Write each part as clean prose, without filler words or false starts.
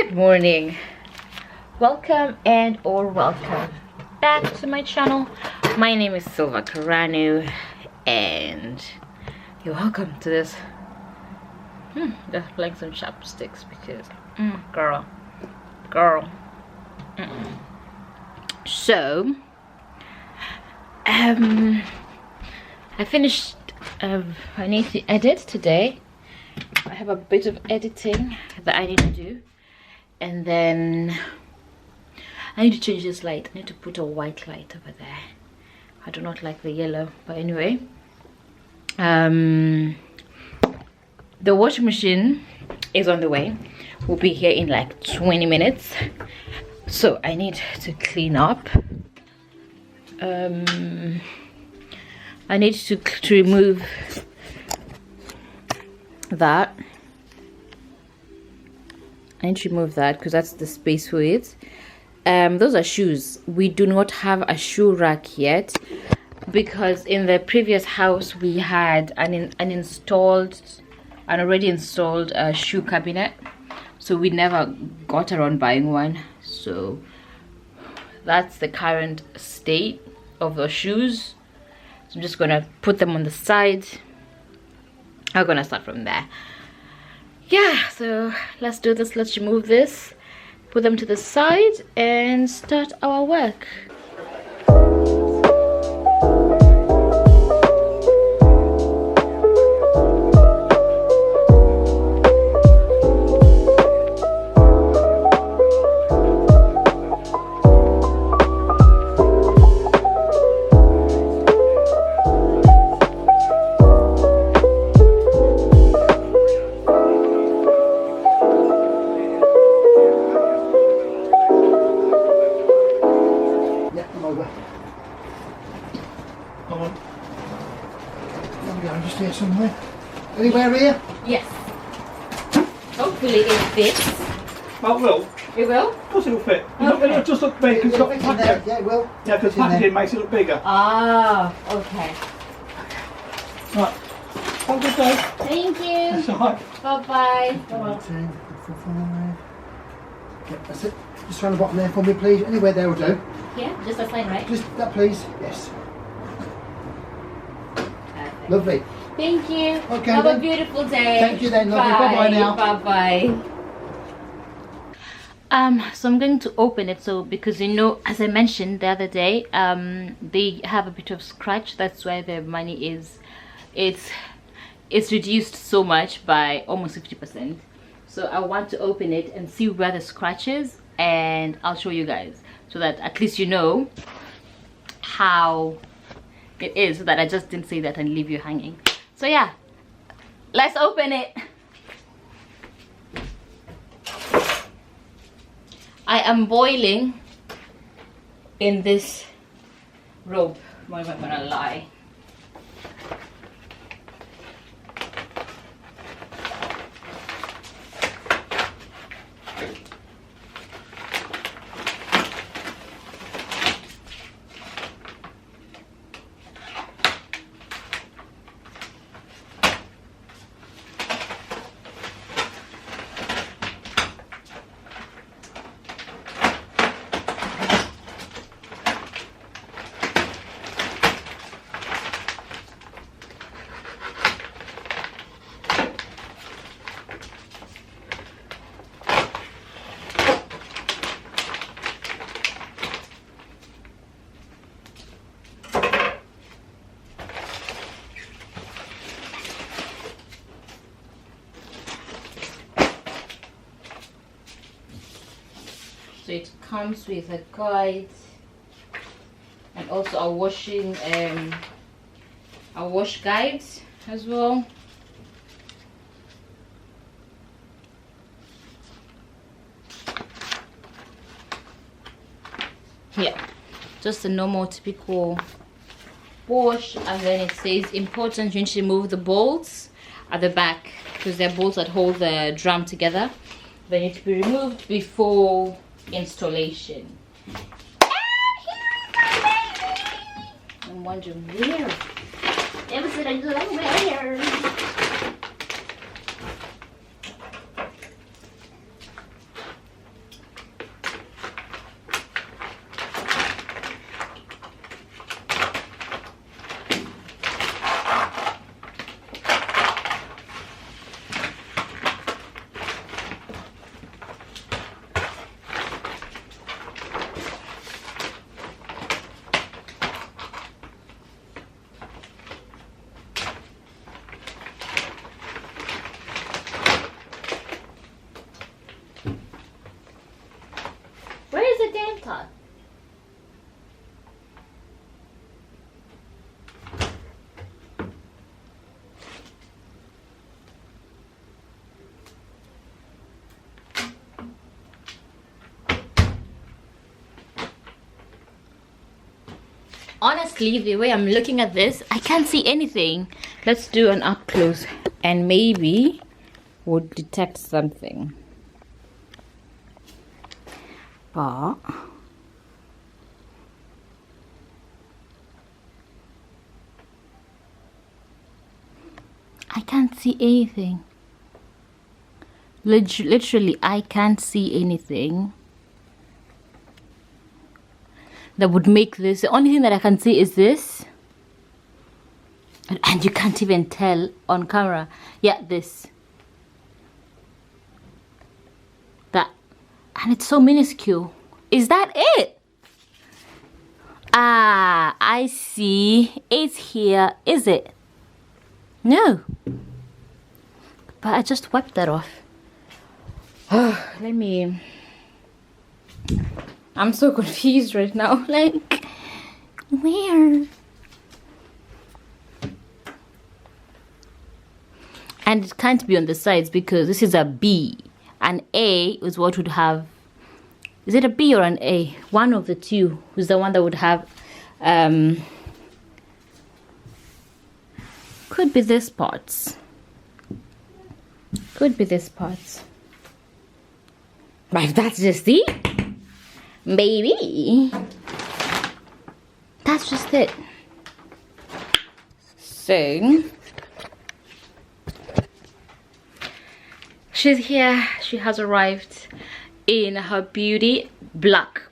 Good morning, welcome back to my channel. My name is Silva Karanu and you're welcome to this. Just playing some chopsticks because girl. So I finished. I need to edit today. I have a bit of editing that I need to do, and then I need to change this light. I need to put a white light over there. I do not like the yellow, but anyway, the washing machine is on the way. We'll be here in like 20 minutes, so I need to clean up. I need to remove that. I need to remove that because that's the space for it. Those are shoes. We do not have a shoe rack yet because in the previous house we had an already installed shoe cabinet, so we never got around buying one. So that's the current state of the shoes. So I'm just gonna put them on the side. I'm gonna start from there. Yeah, so let's do this. Let's remove this, put them to the side, and start our work. Just here somewhere. Anywhere here? Yes. Hopefully it fits. Oh, it will. It will? Of course it will fit. Okay. It'll just look big because it's got the packaging. Yeah, it will. Yeah, because packaging makes it look bigger. Ah, okay. Right. Have a good day. Thank you. That's alright. Bye-bye. Yeah, that's it. Just try the bottom there for me, please. Anywhere there will do. Yeah, just a sign, right? Just that, please. Yes. Perfect. Lovely. Thank you. Okay, Have then. a beautiful day. Thank you then, lovely. Bye-bye now. Bye-bye. So I'm going to open it. So because you know, as I mentioned the other day, they have a bit of scratch. That's why the money is, it's reduced so much by almost 50%. So I want to open it and see where the scratch is, and I'll show you guys so that at least you know how it is, so that I just didn't say that and leave you hanging. So yeah, let's open it. I am boiling in this robe. Why am I gonna lie? So it comes with a guide and also a wash guide as well. Yeah, just a normal typical wash, and then it says important, you need to remove the bolts at the back because they're bolts that hold the drum together. They need to be removed before installation. I'm wondering where. Ever said I go where? start. Honestly, the way I'm looking at this, I can't see anything. Let's do an up close and maybe we'll detect something. But I can't see anything. Literally, I can't see anything that would make this. The only thing that I can see is this, and you can't even tell on camera. Yeah, this, that, and it's so minuscule. Is that it? Ah, I see. It's here. Is it? No, but I just wiped that off. Let me. I'm so confused right now. Like, where? And it can't be on the sides because this is a B. An A is what would have. Is it a B or an A? One of the two is the one that would have. Could be this parts. Could be this parts. But if that's just it, maybe that's just it. So she's here. She has arrived in her beauty black.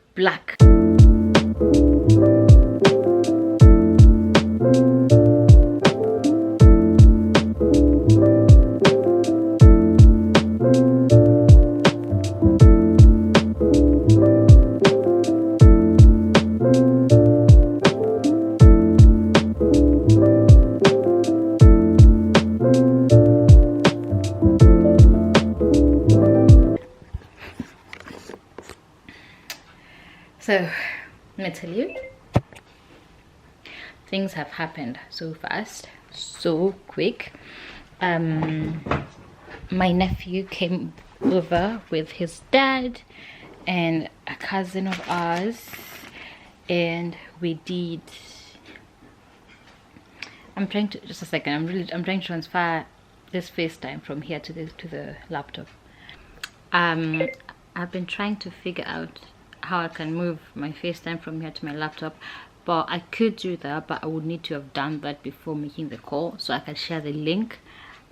So let me tell you, things have happened so fast, so quick. My nephew came over with his dad and a cousin of ours, and we did. I'm trying to just a second. I'm trying to transfer this FaceTime from here to the laptop. I've been trying to figure out how I can move my FaceTime from here to my laptop, but I could do that, but I would need to have done that before making the call so I can share the link.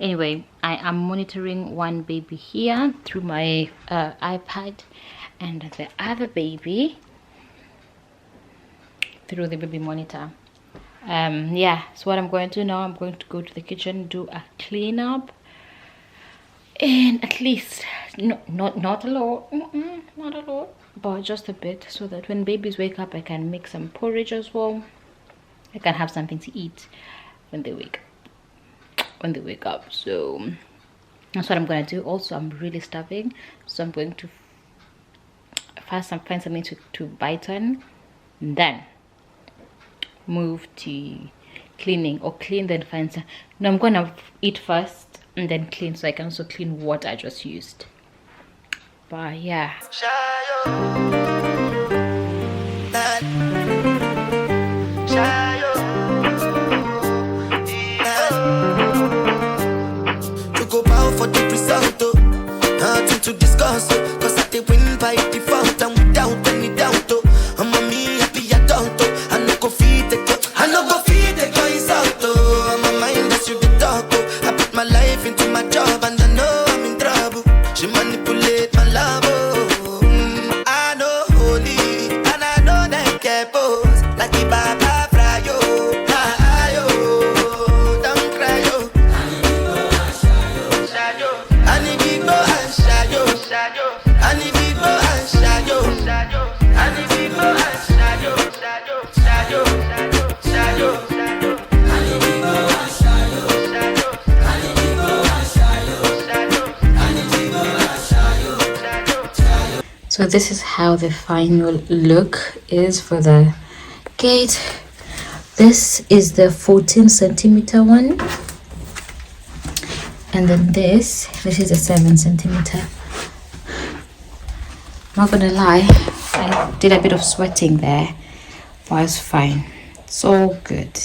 Anyway, I am monitoring one baby here through my iPad and the other baby through the baby monitor. Yeah, so what I'm going to do now, I'm going to go to the kitchen, do a cleanup, and at least not a lot, not a lot, but just a bit, so that when babies wake up I can make some porridge as well. I can have something to eat when they wake up. So that's what I'm gonna do. Also, I'm really starving, so I'm going to first find something to bite on, and then move to cleaning, or clean then find some. No, I'm gonna eat first and then clean, so I can also clean what I just used. But yeah, to go bow for the result, nothing to discuss, cause I did win by default and without any doubt. I'm a me happy adult, I no go feed the girl, I no go feed the guys out. I'm a mind that you be talk, I put my life into my job and I know I'm in trouble. She manipulate my love, I know holy and I know that get boss like the Baba Frayo. Don't cry, yo. I need to go and shadow. I need to go and shadow. So this is how the final look is for the gate. This is the 14 centimeter one, and then this is a 7 centimeter. Not gonna lie, I did a bit of sweating there, but it's fine. It's all good.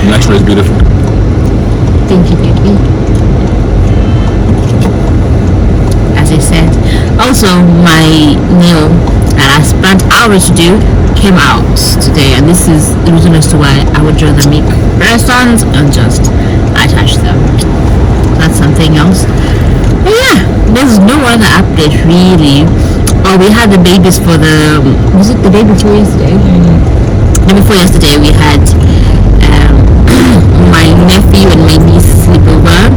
Natural is beautiful. Thank you, baby. As I said, also my nail that I spent hours to do came out today, and this is the reason as to why I would rather make restaurants and just attach them. That's something else. But yeah, there's no other update really. Oh, we had the babies for the, was it the day before yesterday? The day before yesterday we had my nephew and my niece sleepover.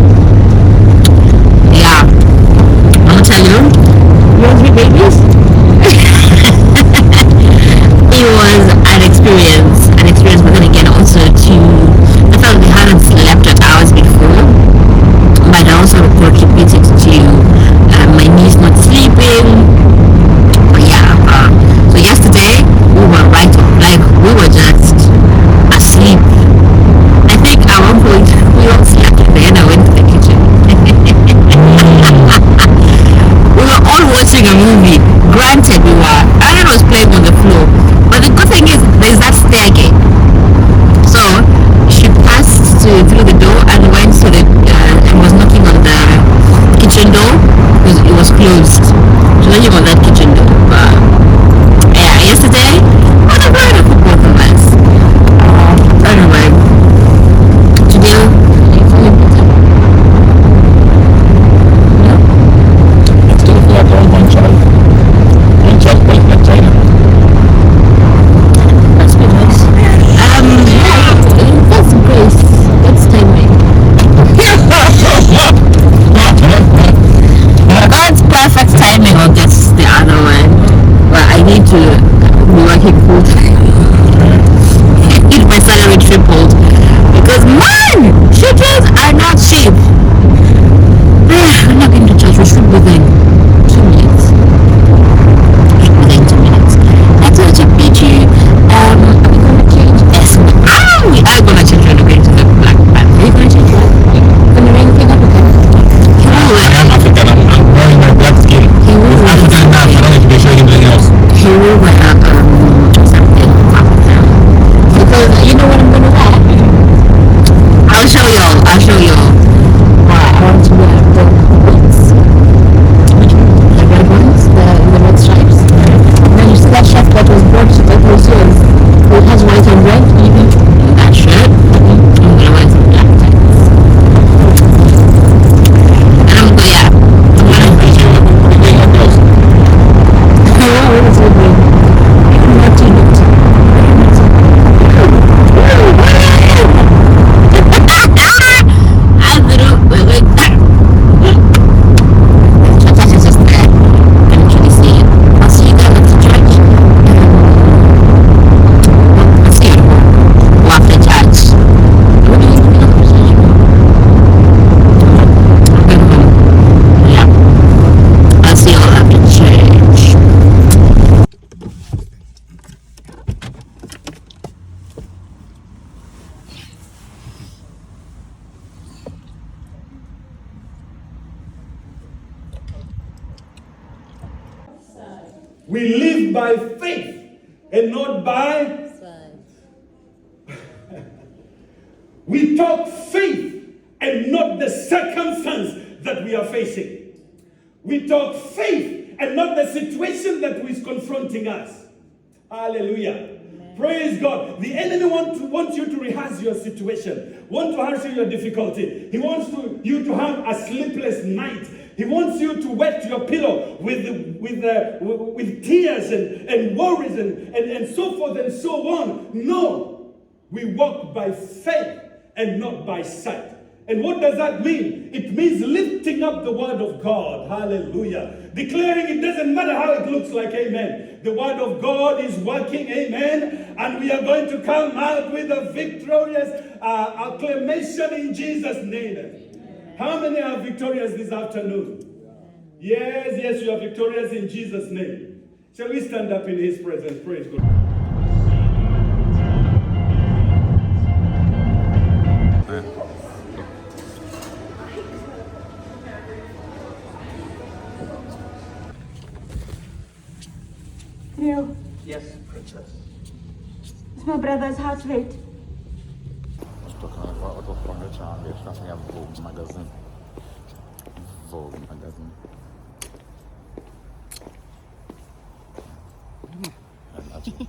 Yeah, I'll tell you, you want 3 babies? It was an experience, but then again also to the fact we hadn't slept at hours before, but I also contributed to my niece not sleeping. But yeah, so yesterday we were right up, like we were just asleep. I think at one point we all slept and then I went to the kitchen. We were all watching a movie. Granted, Aaron was playing on the floor, but the good thing is there's that stair gate. So she passed through the door and went to the and was knocking on the kitchen door because it was closed. She was knocking on that kitchen door. But yeah, yesterday was a very good for both of us. Anyway. Still feel like I'm one child. One child playing like China. That's good nice. Yeah, that's grace. That's timing. God's perfect timing, or gets the other one. But I need to be working full time. Get my salary tripled. Because man, children are not cheap. I'm not going to church. We should be within 2 minutes. I told you, Peachy, are we going to change? Yes, we are going to change. We're going to the Black Panther. Are you going to change? Going to wear anything African? I am African. I'm wearing my black skin. He's African enough. I don't need to be showing anything else. He will wear something African. Because you know what I'm going to wear? I'll show y'all. I want to wear the ones. The red ones, the red stripes. And then you see that shirt that was brought that was yours. It has white and red. That shirt. I'm gonna wear some black tights. And I'm gonna, yeah. I'm We live by faith and not by sight. We talk faith and not the circumstance that we are facing. We talk faith and not the situation that is confronting us. Hallelujah. Praise God. The enemy wants you to rehearse your situation, want to rehearse your difficulty. He wants you to have a sleepless night. He wants you to wet your pillow with tears and worries and so forth and so on. No, we walk by faith and not by sight. And what does that mean? It means lifting up the word of God. Hallelujah. Declaring it doesn't matter how it looks like. Amen. The word of God is working. Amen. And we are going to come out with a victorious acclamation in Jesus' name. Amen. How many are victorious this afternoon? Yes, you are victorious in Jesus' name. Shall we stand up in his presence? Praise God. Neil, Yes, princess. it's my brother's heart rate. Vogue magazine. Vogue magazine.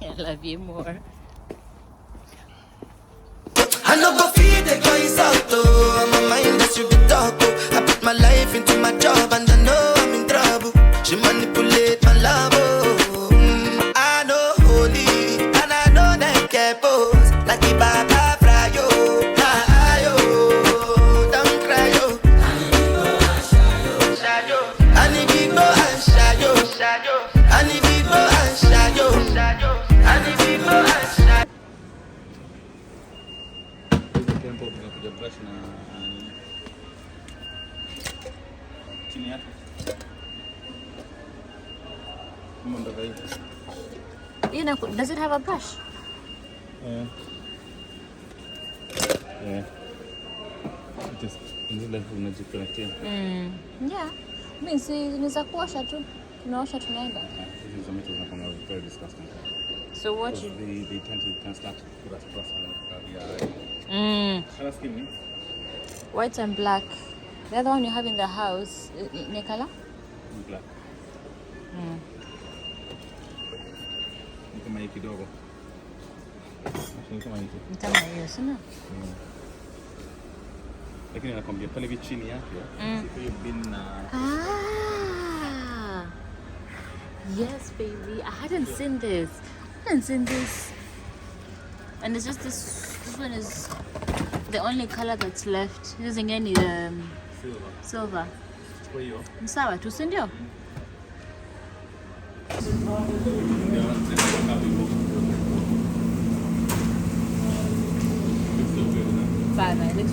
I love you more. I no go feed the guys out, oh. I'm a mind that you can talk, oh. I put my life into my job and I know I'm in trouble. She manipulate my love, oh. I know holy and I know them capos. Like the Baba fry, yo. Don't cry, yo. I need big boy and shayo. I need big boy and shayo. I need big boy and shayo. Tempo tunakuja brush na chini yake. Kama ndo hivi. Does it have a brush? Yeah. Just ndio unajikonnectia. Yeah. Mimi ni za kuosha tu. Tunaosha tunaenda. Hizo zote zinakuwa very disgusting. So what you They tend to can start to put us across the color scheme. white and black. The other one you have in the house, ni color? Black. Ni kama hii kidogo. Ni kama hii. Ni kama hiyo, sina? Lakini nakwambia pale hivi chini yake, siku hiyo bin na Yes, baby. I hadn't seen this. And it's just this one is the only color that's left. Hizo zingine ni silver. kwa hiyo. Ni sawa tu, si ndio? Sana, it looks